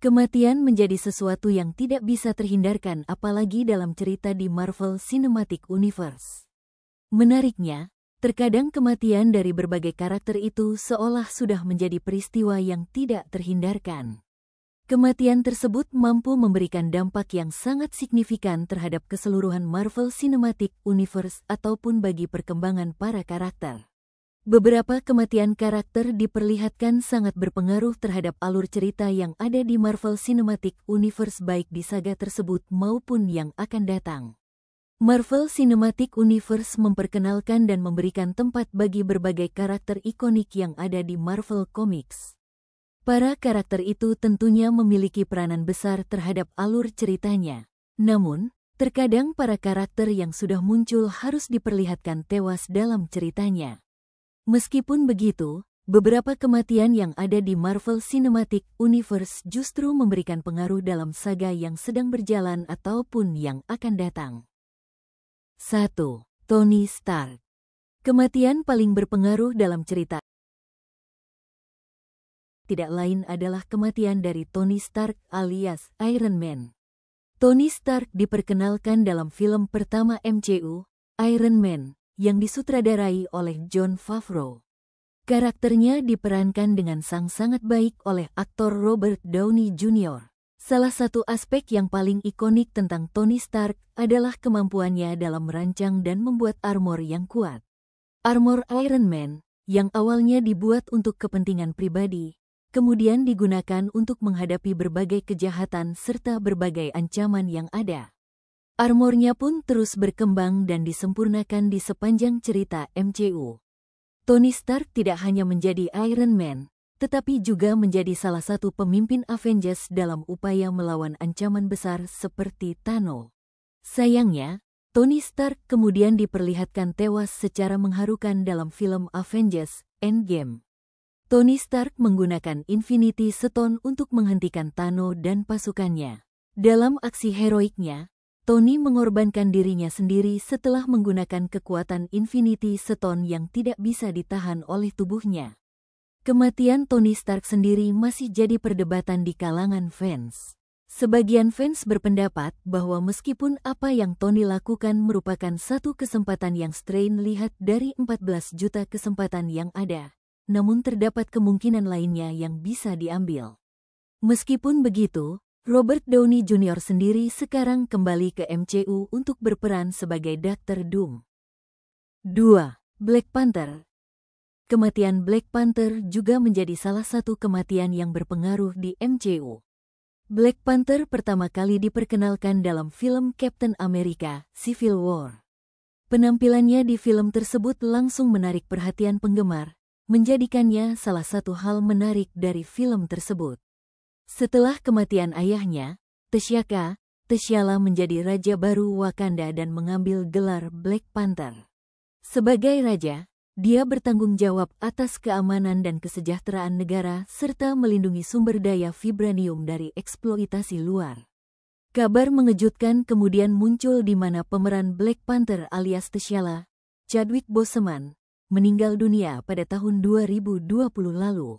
Kematian menjadi sesuatu yang tidak bisa terhindarkan apalagi dalam cerita di Marvel Cinematic Universe. Menariknya, terkadang kematian dari berbagai karakter itu seolah sudah menjadi peristiwa yang tidak terhindarkan. Kematian tersebut mampu memberikan dampak yang sangat signifikan terhadap keseluruhan Marvel Cinematic Universe ataupun bagi perkembangan para karakter. Beberapa kematian karakter diperlihatkan sangat berpengaruh terhadap alur cerita yang ada di Marvel Cinematic Universe baik di saga tersebut maupun yang akan datang. Marvel Cinematic Universe memperkenalkan dan memberikan tempat bagi berbagai karakter ikonik yang ada di Marvel Comics. Para karakter itu tentunya memiliki peranan besar terhadap alur ceritanya. Namun, terkadang para karakter yang sudah muncul harus diperlihatkan tewas dalam ceritanya. Meskipun begitu, beberapa kematian yang ada di Marvel Cinematic Universe justru memberikan pengaruh dalam saga yang sedang berjalan ataupun yang akan datang. 1. Tony Stark. Kematian paling berpengaruh dalam cerita tidak lain adalah kematian dari Tony Stark alias Iron Man. Tony Stark diperkenalkan dalam film pertama MCU, Iron Man, yang disutradarai oleh Jon Favreau. Karakternya diperankan dengan sangat baik oleh aktor Robert Downey Jr. Salah satu aspek yang paling ikonik tentang Tony Stark adalah kemampuannya dalam merancang dan membuat armor yang kuat. Armor Iron Man, yang awalnya dibuat untuk kepentingan pribadi, kemudian digunakan untuk menghadapi berbagai kejahatan serta berbagai ancaman yang ada. Armornya pun terus berkembang dan disempurnakan di sepanjang cerita MCU. Tony Stark tidak hanya menjadi Iron Man, tetapi juga menjadi salah satu pemimpin Avengers dalam upaya melawan ancaman besar seperti Thanos. Sayangnya, Tony Stark kemudian diperlihatkan tewas secara mengharukan dalam film Avengers Endgame. Tony Stark menggunakan Infinity Stone untuk menghentikan Thanos dan pasukannya. Dalam aksi heroiknya, Tony mengorbankan dirinya sendiri setelah menggunakan kekuatan Infinity Stone yang tidak bisa ditahan oleh tubuhnya. Kematian Tony Stark sendiri masih jadi perdebatan di kalangan fans. Sebagian fans berpendapat bahwa meskipun apa yang Tony lakukan merupakan satu kesempatan yang Strange lihat dari 14 juta kesempatan yang ada, namun terdapat kemungkinan lainnya yang bisa diambil. Meskipun begitu, Robert Downey Jr. sendiri sekarang kembali ke MCU untuk berperan sebagai Dr. Doom. 2. Black Panther. Kematian Black Panther juga menjadi salah satu kematian yang berpengaruh di MCU. Black Panther pertama kali diperkenalkan dalam film Captain America: Civil War. Penampilannya di film tersebut langsung menarik perhatian penggemar, menjadikannya salah satu hal menarik dari film tersebut. Setelah kematian ayahnya, T'Challa menjadi raja baru Wakanda dan mengambil gelar Black Panther. Sebagai raja, dia bertanggung jawab atas keamanan dan kesejahteraan negara serta melindungi sumber daya vibranium dari eksploitasi luar. Kabar mengejutkan kemudian muncul di mana pemeran Black Panther alias T'Challa, Chadwick Boseman, meninggal dunia pada tahun 2020 lalu.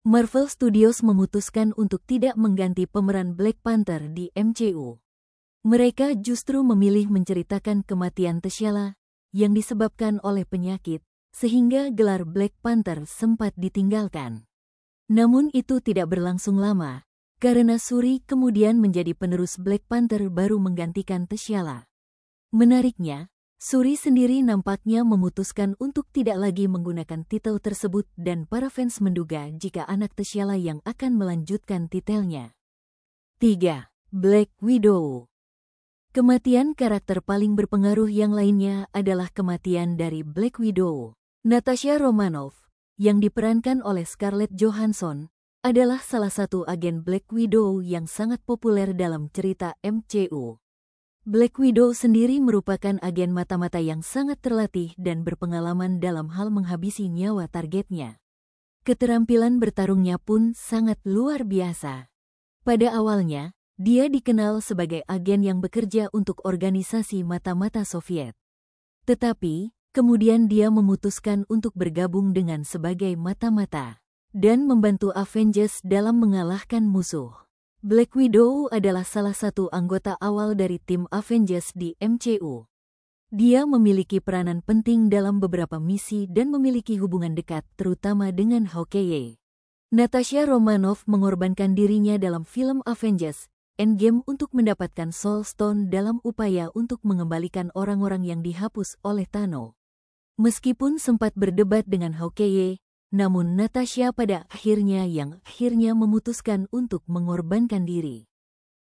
Marvel Studios memutuskan untuk tidak mengganti pemeran Black Panther di MCU. Mereka justru memilih menceritakan kematian T'Challa yang disebabkan oleh penyakit, sehingga gelar Black Panther sempat ditinggalkan. Namun itu tidak berlangsung lama, karena Shuri kemudian menjadi penerus Black Panther baru menggantikan T'Challa. Menariknya, Shuri sendiri nampaknya memutuskan untuk tidak lagi menggunakan titel tersebut dan para fans menduga jika anak T'Challa yang akan melanjutkan titelnya. 3. Black Widow. Kematian karakter paling berpengaruh yang lainnya adalah kematian dari Black Widow. Natasha Romanoff, yang diperankan oleh Scarlett Johansson, adalah salah satu agen Black Widow yang sangat populer dalam cerita MCU. Black Widow sendiri merupakan agen mata-mata yang sangat terlatih dan berpengalaman dalam hal menghabisi nyawa targetnya. Keterampilan bertarungnya pun sangat luar biasa. Pada awalnya, dia dikenal sebagai agen yang bekerja untuk organisasi mata-mata Soviet. Tetapi, kemudian dia memutuskan untuk bergabung dengan sebagai mata-mata dan membantu Avengers dalam mengalahkan musuh. Black Widow adalah salah satu anggota awal dari tim Avengers di MCU. Dia memiliki peranan penting dalam beberapa misi dan memiliki hubungan dekat terutama dengan Hawkeye. Natasha Romanoff mengorbankan dirinya dalam film Avengers Endgame untuk mendapatkan Soul Stone dalam upaya untuk mengembalikan orang-orang yang dihapus oleh Thanos. Meskipun sempat berdebat dengan Hawkeye, namun Natasha pada akhirnya memutuskan untuk mengorbankan diri.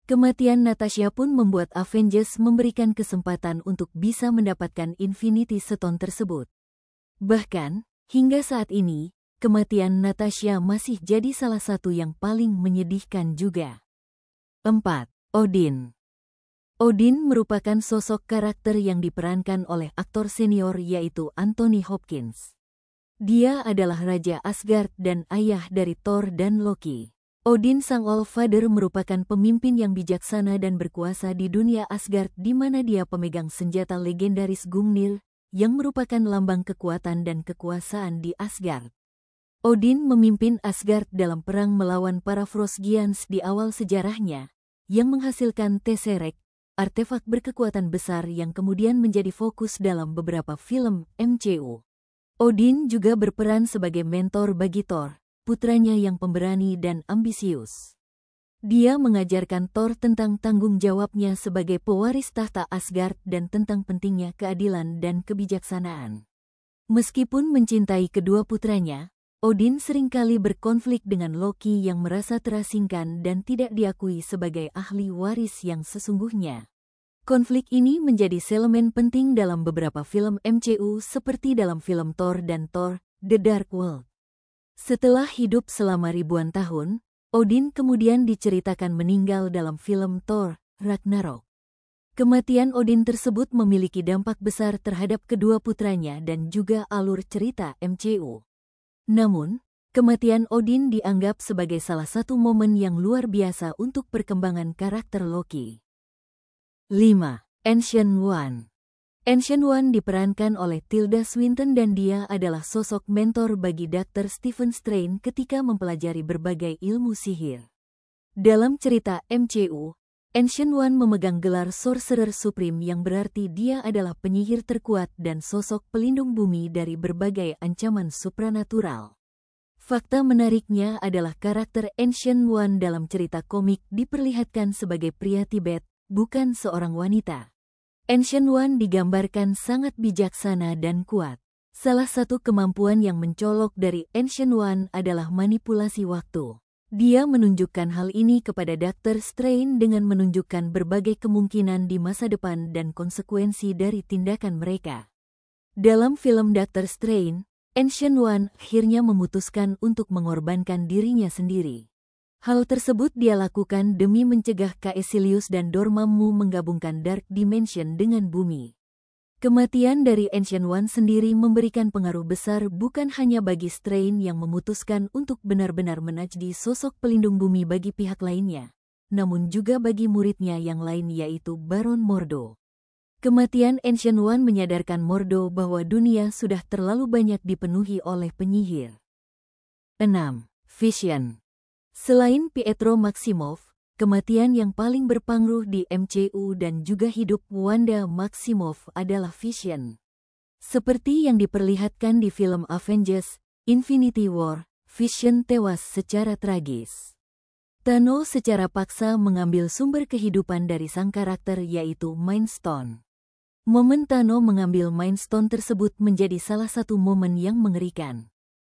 Kematian Natasha pun membuat Avengers memberikan kesempatan untuk bisa mendapatkan Infinity Stone tersebut. Bahkan, hingga saat ini, kematian Natasha masih jadi salah satu yang paling menyedihkan juga. 4. Odin. Odin merupakan sosok karakter yang diperankan oleh aktor senior yaitu Anthony Hopkins. Dia adalah Raja Asgard dan ayah dari Thor dan Loki. Odin Sang All-Father merupakan pemimpin yang bijaksana dan berkuasa di dunia Asgard di mana dia pemegang senjata legendaris Gungnir yang merupakan lambang kekuatan dan kekuasaan di Asgard. Odin memimpin Asgard dalam perang melawan para Frostgiants di awal sejarahnya, yang menghasilkan Tesseract, artefak berkekuatan besar yang kemudian menjadi fokus dalam beberapa film MCU. Odin juga berperan sebagai mentor bagi Thor, putranya yang pemberani dan ambisius. Dia mengajarkan Thor tentang tanggung jawabnya sebagai pewaris tahta Asgard dan tentang pentingnya keadilan dan kebijaksanaan. Meskipun mencintai kedua putranya, Odin seringkali berkonflik dengan Loki yang merasa terasingkan dan tidak diakui sebagai ahli waris yang sesungguhnya. Konflik ini menjadi elemen penting dalam beberapa film MCU seperti dalam film Thor dan Thor: The Dark World. Setelah hidup selama ribuan tahun, Odin kemudian diceritakan meninggal dalam film Thor: Ragnarok. Kematian Odin tersebut memiliki dampak besar terhadap kedua putranya dan juga alur cerita MCU. Namun, kematian Odin dianggap sebagai salah satu momen yang luar biasa untuk perkembangan karakter Loki. 5. Ancient One. Ancient One diperankan oleh Tilda Swinton dan dia adalah sosok mentor bagi Dr. Stephen Strange ketika mempelajari berbagai ilmu sihir. Dalam cerita MCU, Ancient One memegang gelar Sorcerer Supreme yang berarti dia adalah penyihir terkuat dan sosok pelindung bumi dari berbagai ancaman supranatural. Fakta menariknya adalah karakter Ancient One dalam cerita komik diperlihatkan sebagai pria Tibet, bukan seorang wanita. Ancient One digambarkan sangat bijaksana dan kuat. Salah satu kemampuan yang mencolok dari Ancient One adalah manipulasi waktu. Dia menunjukkan hal ini kepada Dr. Strange dengan menunjukkan berbagai kemungkinan di masa depan dan konsekuensi dari tindakan mereka. Dalam film Dr. Strange, Ancient One akhirnya memutuskan untuk mengorbankan dirinya sendiri. Hal tersebut dia lakukan demi mencegah Caecilius dan Dormammu menggabungkan Dark Dimension dengan bumi. Kematian dari Ancient One sendiri memberikan pengaruh besar bukan hanya bagi Strange yang memutuskan untuk benar-benar menajdi sosok pelindung bumi bagi pihak lainnya, namun juga bagi muridnya yang lain yaitu Baron Mordo. Kematian Ancient One menyadarkan Mordo bahwa dunia sudah terlalu banyak dipenuhi oleh penyihir. 6. Vision. Selain Pietro Maximoff, kematian yang paling berpengaruh di MCU dan juga hidup Wanda Maximoff adalah Vision. Seperti yang diperlihatkan di film Avengers: Infinity War, Vision tewas secara tragis. Thanos secara paksa mengambil sumber kehidupan dari sang karakter yaitu Mind Stone. Momen Thanos mengambil Mind Stone tersebut menjadi salah satu momen yang mengerikan.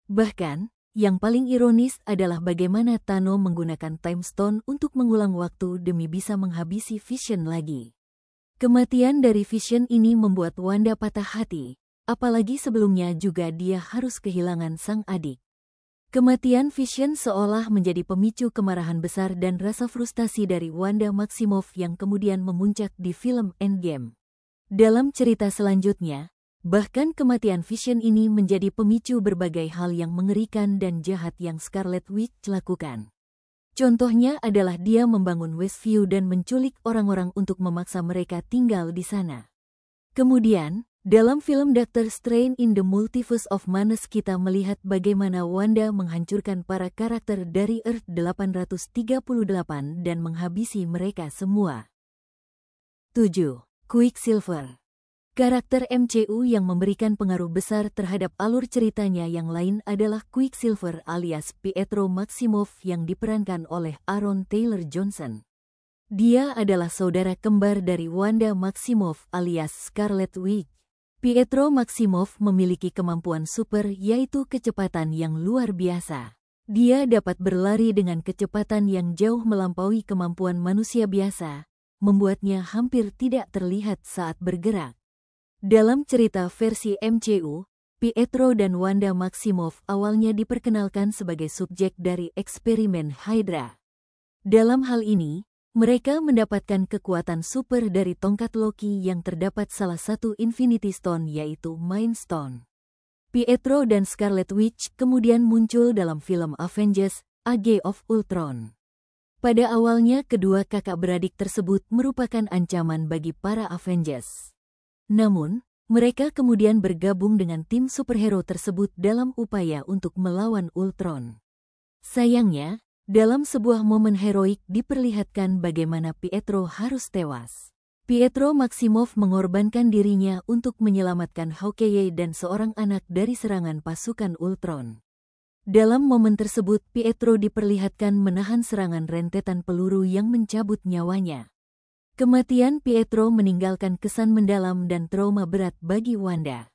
Bahkan, yang paling ironis adalah bagaimana Thanos menggunakan Time Stone untuk mengulang waktu demi bisa menghabisi Vision lagi. Kematian dari Vision ini membuat Wanda patah hati, apalagi sebelumnya juga dia harus kehilangan sang adik. Kematian Vision seolah menjadi pemicu kemarahan besar dan rasa frustasi dari Wanda Maximoff yang kemudian memuncak di film Endgame. Dalam cerita selanjutnya, bahkan kematian Vision ini menjadi pemicu berbagai hal yang mengerikan dan jahat yang Scarlet Witch lakukan. Contohnya adalah dia membangun Westview dan menculik orang-orang untuk memaksa mereka tinggal di sana. Kemudian, Dalam film Doctor Strange in the Multiverse of Madness kita melihat bagaimana Wanda menghancurkan para karakter dari Earth 838 dan menghabisi mereka semua. 7. Quicksilver. Karakter MCU yang memberikan pengaruh besar terhadap alur ceritanya yang lain adalah Quicksilver alias Pietro Maximoff yang diperankan oleh Aaron Taylor Johnson. Dia adalah saudara kembar dari Wanda Maximoff alias Scarlet Witch. Pietro Maximoff memiliki kemampuan super yaitu kecepatan yang luar biasa. Dia dapat berlari dengan kecepatan yang jauh melampaui kemampuan manusia biasa, membuatnya hampir tidak terlihat saat bergerak. Dalam cerita versi MCU, Pietro dan Wanda Maximoff awalnya diperkenalkan sebagai subjek dari eksperimen Hydra. Dalam hal ini, mereka mendapatkan kekuatan super dari tongkat Loki yang terdapat salah satu Infinity Stone yaitu Mind Stone. Pietro dan Scarlet Witch kemudian muncul dalam film Avengers: Age of Ultron. Pada awalnya kedua kakak beradik tersebut merupakan ancaman bagi para Avengers. Namun, mereka kemudian bergabung dengan tim superhero tersebut dalam upaya untuk melawan Ultron. Sayangnya, dalam sebuah momen heroik diperlihatkan bagaimana Pietro harus tewas. Pietro Maximoff mengorbankan dirinya untuk menyelamatkan Hawkeye dan seorang anak dari serangan pasukan Ultron. Dalam momen tersebut Pietro diperlihatkan menahan serangan rentetan peluru yang mencabut nyawanya. Kematian Pietro meninggalkan kesan mendalam dan trauma berat bagi Wanda.